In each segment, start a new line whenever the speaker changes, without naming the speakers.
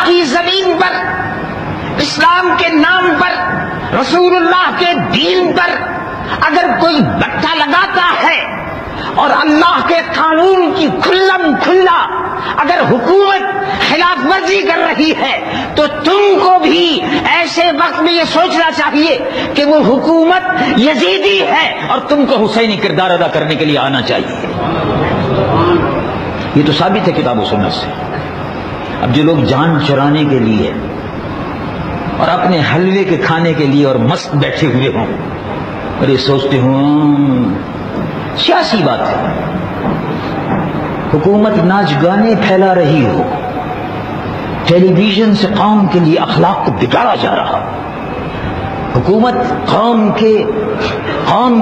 کی زمین پر اسلام کے نام پر رسول اللہ کے دین پر اگر کوئی بٹا لگاتا ہے اور اللہ کے قانون کی کھلم کھلا اگر حکومت خلاف ورزی کر رہی ہے تو تم کو بھی ایسے وقت میں یہ سوچنا چاہیے کہ وہ حکومت یزیدی ہے اور تم کو حسینی کردار ادا کرنے کے لیے آنا چاہیے. یہ تو ثابت ہے کتاب و سنت سے. اب جو لوگ جان چرانے کے لیے اور اپنے حلوے کے کھانے کے لیے اور مست بیٹھے ہوئے ہوں اور یہ سوچتے ہوں سیاسی بات ہے، حکومت ناچ گانے پھیلا رہی ہو، ٹیلی ویژن سے قوم کے لیے اخلاق کو بگاڑا جا رہا، حکومت قوم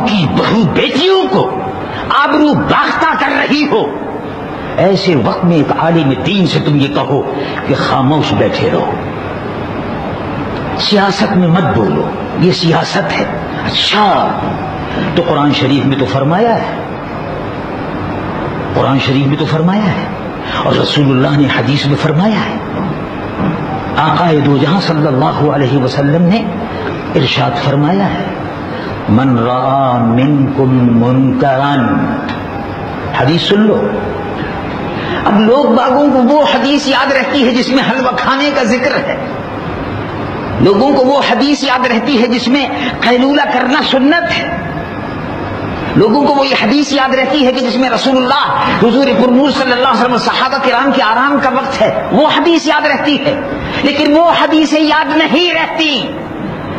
کی بہو بیٹیوں کو آبرو باختہ کر رہی ہو، ایسے وقت میں ایک عالم دین سے تم یہ کہو کہ خاموش بیٹھے رہو، سیاست میں مت بولو، یہ سیاست ہے. اچھا تو قرآن شریف میں تو فرمایا ہے، قرآن شریف میں تو فرمایا ہے اور رسول اللہ نے حدیث میں فرمایا ہے. آقا دو جہاں صلی اللہ علیہ وسلم نے ارشاد فرمایا ہے من رأى منکم منکرا، حدیث سن لو. اب لوگ باغوں کو وہ حدیث یاد رہتی ہے جس میں حلوہ کھانے کا ذکر ہے، لوگوں کو وہ حدیث یاد رہتی ہے جس میں قیلولہ کرنا سنت ہے، لوگوں کو وہ یہ حدیث یاد رہتی ہے کہ جس میں رسول اللہ حضور پرنور صلی اللہ علیہ وسلم صحابہ کرام کے آرام کا وقت ہے، وہ حدیث یاد رہتی ہے. لیکن وہ حدیثیں یاد نہیں رہتی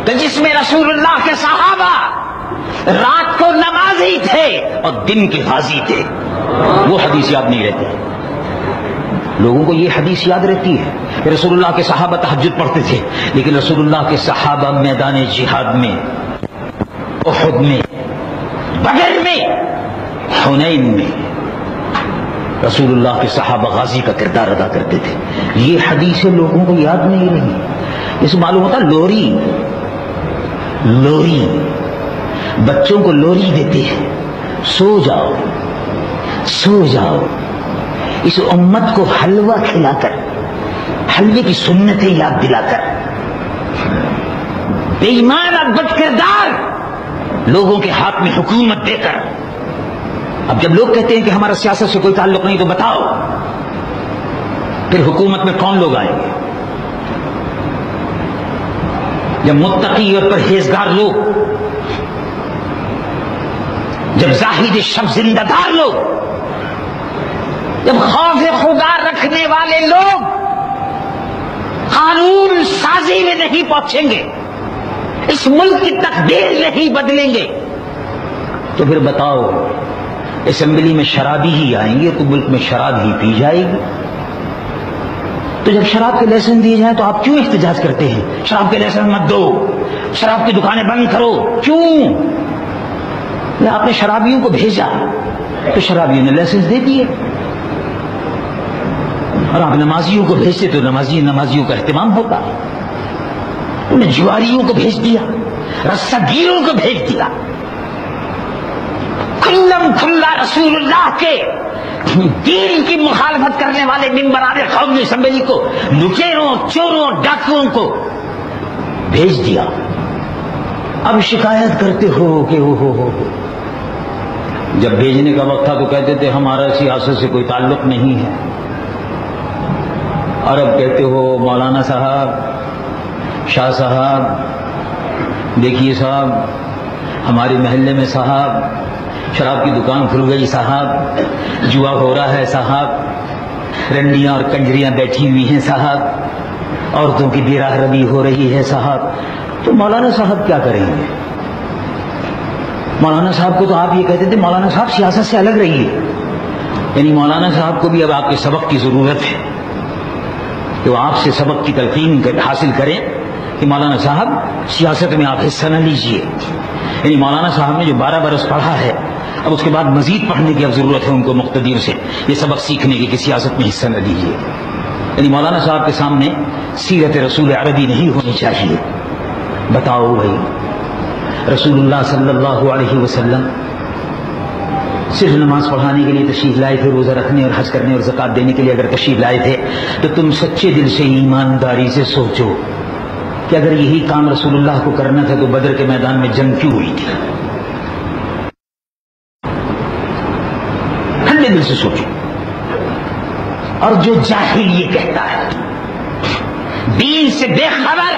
کہ جس میں رسول اللہ کے صحابہ رات کو نمازی تھے اور دن کے غازی تھے، وہ حدیث یاد نہیں رہتی. لوگوں کو یہ حدیث یاد رہتی ہے کہ رسول اللہ کے صحابہ تہجد پڑھتے تھے، لیکن رسول اللہ کے صحابہ میدان جہاد میں، احد میں، بدر میں، حنین میں رسول اللہ کے صحابہ غازی کا کردار ادا کرتے تھے. یہ حدیثیں لوگوں کو یاد نہیں رہی. اس معلوم ہوتا لوری بچوں کو لوری دیتے ہیں، سو جاؤ سو جاؤ. اس امت کو حلوہ کھلا کر، حلوے کی سنتیں یاد دلا کر، بے ایمان اور بد کردار لوگوں کے ہاتھ میں حکومت دے کر. اب جب لوگ کہتے ہیں کہ ہمارا سیاست سے کوئی تعلق نہیں تو بتاؤ پھر حکومت میں کون لوگ آئیں گے؟ جب متقی اور پرہیزگار لوگ، جب زاہد شب زندہ دار لوگ، جب خوف خدا رکھنے والے لوگ قانون سازی میں نہیں پہنچیں گے، اس ملک کی تقدیر نہیں بدلیں گے، تو پھر بتاؤ اسمبلی میں شرابی ہی آئیں گے تو ملک میں شراب ہی پی جائے گی. تو جب شراب کے لائسنس دیے جائیں تو آپ کیوں احتجاج کرتے ہیں؟ شراب کے لائسنس مت دو، شراب کی دکانیں بند کرو. کیوں؟ آپ نے شرابیوں کو بھیجا تو شرابیوں نے لائسنس دے دیے، اور آپ نمازیوں کو بھیجتے تو نمازیوں کا اہتمام ہوتا. انہیں جواریوں کو بھیج دیا، رسہ گیروں کو بھیج دیا. کھلم کھلا رسول اللہ کے دین کی مخالفت کرنے والے ممبران قومی اسمبلی کو لٹیروں، چوروں، ڈاکوؤں کو بھیج دیا. اب شکایت کرتے ہو کہ ہو جب بھیجنے کا وقت تھا تو کہتے تھے ہمارا سیاست سے کوئی تعلق نہیں ہے، اور اب کہتے ہو مولانا صاحب، شاہ صاحب، دیکھیے صاحب ہمارے محلے میں صاحب شراب کی دکان کھل گئی صاحب، جوا ہو رہا ہے صاحب، رنڈیاں اور کنجریاں بیٹھی ہوئی ہیں صاحب، عورتوں کی بے راہ روی ہو رہی ہے صاحب. تو مولانا صاحب کیا کریں گے؟ مولانا صاحب کو تو آپ یہ کہتے تھے مولانا صاحب سیاست سے الگ رہیے، یعنی مولانا صاحب کو بھی اب آپ کے سبق کی ضرورت ہے کہ وہ آپ سے سبق کی تلقین حاصل کریں کہ مولانا صاحب سیاست میں آپ حصہ نہ لیجیے. یعنی مولانا صاحب نے جو 12 برس پڑھا ہے اب اس کے بعد مزید پڑھنے کی اب ضرورت ہے ان کو مقتدیوں سے یہ سبق سیکھنے کی کہ سیاست میں حصہ نہ لیجیے. یعنی مولانا صاحب کے سامنے سیرت رسول عربی نہیں ہونی چاہیے. بتاؤ بھائی رسول اللہ صلی اللہ علیہ وسلم صرف نماز پڑھانے کے لیے تشریف لائے تھے، روزہ رکھنے اور حج کرنے اور زکات دینے کے لیے اگر تشریف لائے تھے تو تم سچے دل سے ایمانداری سے سوچو کہ اگر یہی کام رسول اللہ کو کرنا تھا تو بدر کے میدان میں جنگ کیوں ہوئی تھی؟ ٹھنڈے دل سے سوچو. اور جو جاہل یہ کہتا ہے دین سے بے خبر،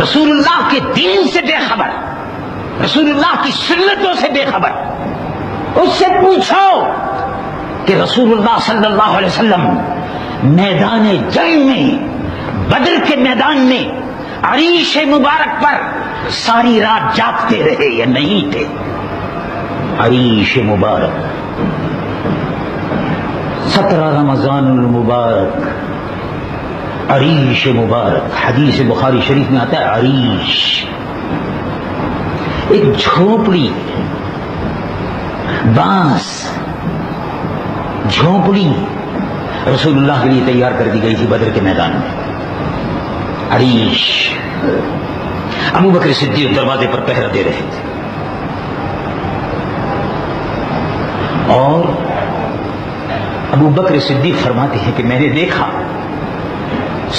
رسول اللہ کے دین سے بے خبر، رسول اللہ کی سنتوں سے بے خبر، اس سے پوچھو کہ رسول اللہ صلی اللہ علیہ وسلم میدان جنگ میں، بدر کے میدان میں عریش مبارک پر ساری رات جاگتے رہے یا نہیں تھے؟ عریش مبارک 17 رمضان المبارک، عریش مبارک، حدیث بخاری شریف میں آتا ہے عریش، ایک جھونپڑی، بانس جھونپڑی رسول اللہ کے لیے تیار کر دی گئی تھی بدر کے میدان میں. عریش. ابو بکر صدیق دروازے پر پہرہ دے رہے تھے اور ابو بکر صدیق فرماتے ہیں کہ میں نے دیکھا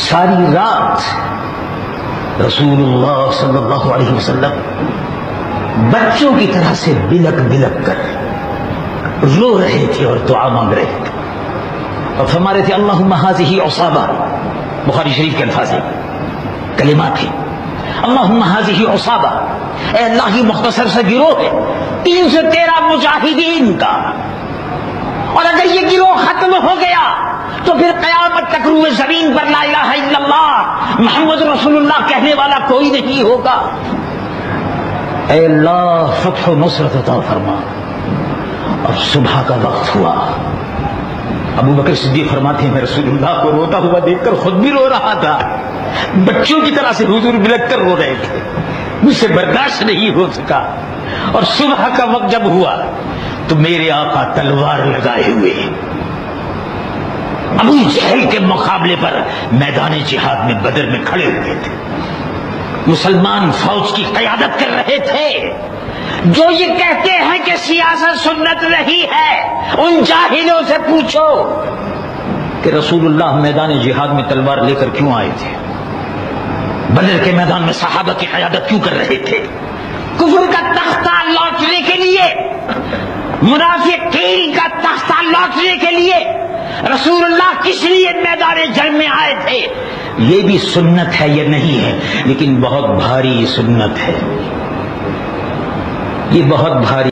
ساری رات رسول اللہ صلی اللہ علیہ وسلم بچوں کی طرح سے بلک بلک کر رو رہے تھے اور دعا مانگ رہے تھے اور فرما رہے تھے اللہم ھذہ عصابہ. بخاری شریف کے الفاظ ہیں، کلمات ہیں، اللہم ھذہ عصابہ، اے اللہ یہ مختصر سا گروہ ہے 313 مجاہدین کا، اور اگر یہ گروہ ختم ہو گیا تو پھر قیامت تک روئے زمین پر لا الہ الا اللہ محمد رسول اللہ کہنے والا کوئی نہیں ہوگا. اے اللہ فتح و نصرت عطا فرما. اور صبح کا وقت ہوا. ابو بکر صدیق فرماتے ہیں میں رسول اللہ کو روتا ہوا دیکھ کر خود بھی رو رہا تھا، بچوں کی طرح سے حضور بلک کر رو رہے تھے، مجھ سے برداشت نہیں ہو سکا. اور صبح کا وقت جب ہوا تو میرے آقا تلوار لگائے ہوئے ابو جہل کے مقابلے پر میدان جہاد میں بدر میں کھڑے ہوئے تھے. مسلمان فوج کی قیادت کر رہے تھے. جو یہ کہتے ہیں کہ سیاست سنت نہیں ہے، ان جاہلوں سے پوچھو کہ رسول اللہ میدان جہاد میں تلوار لے کر کیوں آئے تھے؟ بدر کے میدان میں صحابہ کی قیادت کیوں کر رہے تھے؟ کفر کا تختہ لوٹنے کے لیے، منافقین کا تختہ لوٹنے کے لیے رسول اللہ کس لیے میدان جنگ میں آئے تھے؟ یہ بھی سنت ہے یا نہیں ہے؟ لیکن بہت بھاری سنت ہے، یہ بہت بھاری